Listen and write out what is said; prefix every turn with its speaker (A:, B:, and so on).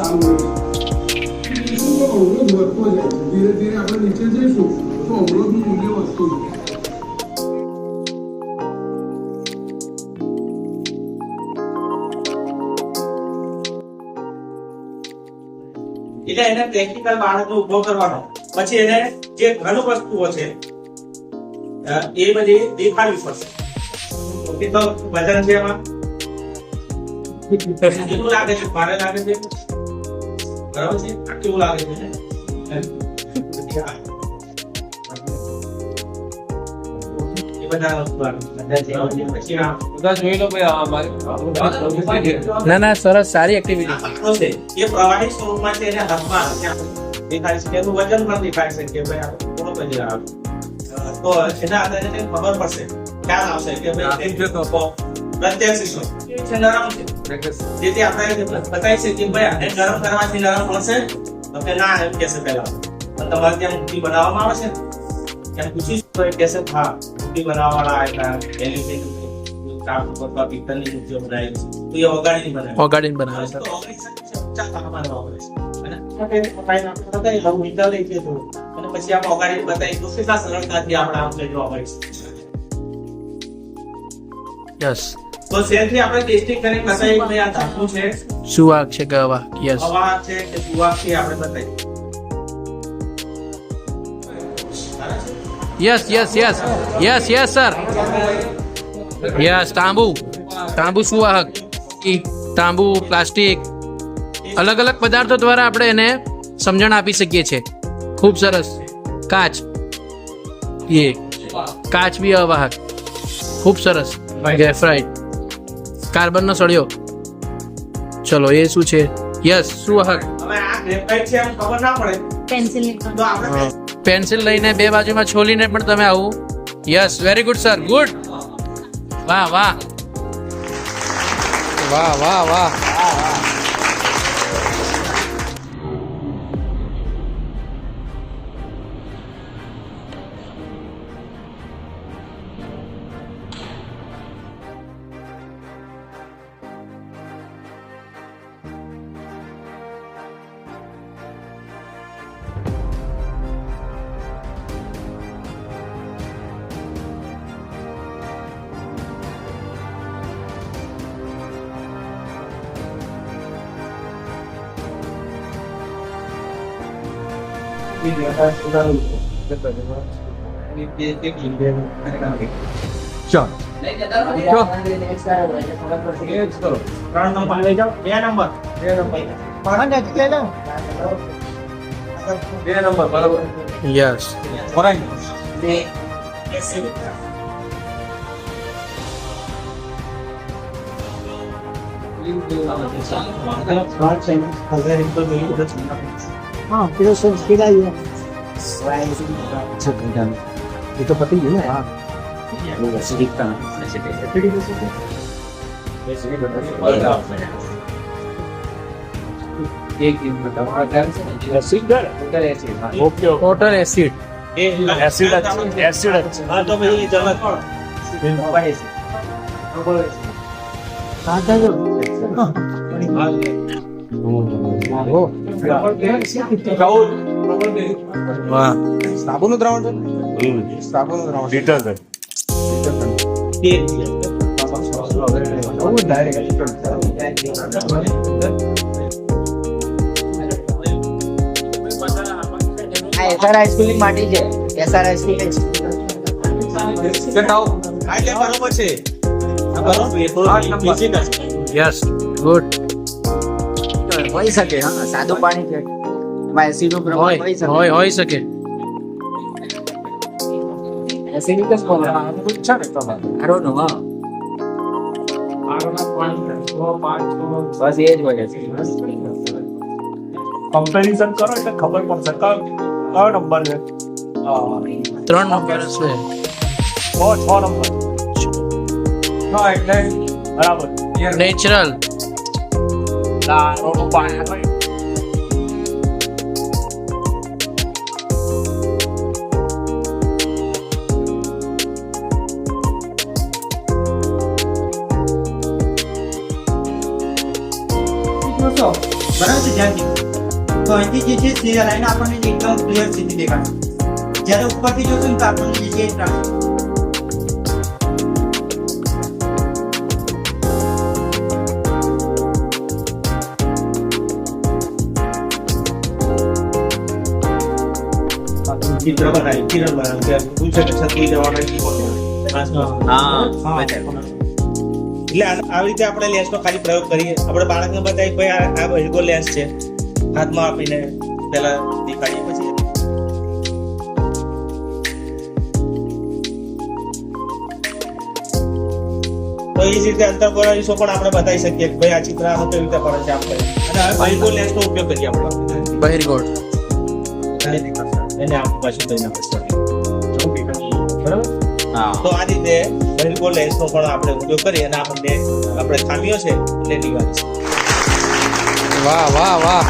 A: સારું રહેશે. શું અવરોધ વધતો જાય ધીરે ધીરે આપણે નીચે જઈશું તો અવરોધનું મૂલ્ય વધતું જાય.
B: એટલે એને પ્રેક્ટિકલ બાળકનો ઉભો કરવાનો, પછી એને જે ઘન વસ્તુઓ છે એ બધી દેખાડવી પડશે. ઓકે, તો વજન છે એમાં કેટલું લાગે છે? ભારે લાગે છે, બરાબર છે? આ કેવું લાગે છે? એ બધા વસ્તુ પછી
C: ના સરસ, સારી એક્ટિવિટી.
B: છે એ પ્રવાહી સ્વરૂપમાં છે, એને હાથમાં દેખાય છે, એનું વજન પણ દેખાય છે કે ભાઈ આ થોડો વજન આવે. તો એના આધારે એને ખબર પડશે, ખ્યાલ આવશે કે ભાઈ પ્રત્યક્ષ છે નરમ છે, જેથી આપણે બતાવી શકીએ કે ભાઈ આને ગરમ કરવાથી નરમ પડશે તો કે ના, એમ કહેશે પહેલા. પણ તમારે ત્યાં મૂર્તિ બનાવવામાં આવે છે ત્યાં પૂછીશું તો એ કહેશે હા, મૂર્તિ બનાવવાવાળા આવેલા એલ્યુમિનિયમ કામ અથવા પિત્તળની મૂર્તિઓ બનાવી છે, તો એ
C: ઓગાડીને બનાવે છે.
B: અને પછી આપણે ઓગાડીને બતાવી તો કેટલા સરળતાથી આપણે આમ જોવા મળીશું.
C: યસ.
B: તો સેલથી આપણે ટેસ્ટિંગ કરીને બતાવી કે આ ધાતુ છે,
C: સુવાક છે કે હવા? યસ.
B: હવા છે કે સુવાક છે, આપણે બતાવી.
C: Yes yes yes yes yes sir. Yes. તાંબુ સુવાહક, તાંબુ, પ્લાસ્ટિક, અલગ અલગ પદાર્થો દ્વારા આપણે એને સમજણ આપી શકીએ છીએ. ખૂબ સરસ. કાચ બી અવાહક. ખૂબ સરસ. ગ્રેફાઇટ, કાર્બનનો સળિયો. ચલો, એ શું છે? યસ, સુવાહક.
B: હવે આ ગ્રેફાઇટ છે એમ ખબર ના પડે, તો આપણે
C: પેન્સિલ લઈને બે બાજુમાં છોલીને પણ તમે આવું. Yes, very good sir, good. વાહ વાહ વાહ વાહ વાહ. યસ.
D: हाँ फिर उसको खिलाइए ये तो पता ही है ना हाँ
C: टोटल एसिड.
B: હા તો ભાઈ જલત
D: कहाँ था जो
C: વાહ.
D: साबुन द्रावण साबुन द्रावण डिटर्जेंट
E: એસઆરઆઈ સ્કૂલની માટી છે. એસઆરઆઈ સ્કૂલ
B: એટલે બરોબર છે. આ બરોબર એ થોડું બીજી છે.
C: Yes, good.
E: હોઈ શકે. હા, સાદું પાણી છે એમાં એસિડનું પ્રમાણ હોઈ શકે.
C: હોઈ શકે.
E: એસિડિક જ બોલે. I don't know, હા. બસ એ જ હોય છે.
F: કમ્પેરિઝન કરો એટલે ખબર પડશે કયો નંબર છે.
C: 3 નંબર છે.
F: 6 નંબર. હા એટલે બરાબર.
C: નેચરલ.
F: દારૂનું પાણી હોય.
G: જોશો બરાબર છે ધ્યાનથી, તો અહીંથી જે છે તે લાઈન આપણને જે એકદમ ક્લિયર સીધી દેખાશે. જ્યારે ઉપરથી જોશો ને તો આપણને જે છે
B: ચિત્ર બનાવી કિરણ બનાવી કે શું છે કે છત્રી જવાના એટલે આવી રીતે આપણે લેન્સનો ખાલી પ્રયોગ કરીએ. આપણે બાળકને બતાવી ભાઈ આ બહિર્ગો લેન્સ છે, હાથમાં આપીને પેલા દેખાડીએ. પછી તો એ જ રીતે અંતર્ગોળાની શો પણ આપણે બતાવી શકીએ કે ભાઈ આ ચિત્ર આમાં કેવી રીતે પડે છે આપણે. અને હવે બહિર્ગો લેન્સનો ઉપયોગ કરીએ આપણે.
C: બહિર્ગોળ.
B: એને આમ પાછું થઈને બરાબર.
E: હા
B: તો આ રીતે બહિર્ગોળ લેન્સનો પણ આપણે ઉપયોગ કરીએ અને આપણને આપણે ખામીઓ છે એટલે નિવારી છે.
C: વાહ વાહ વાહ.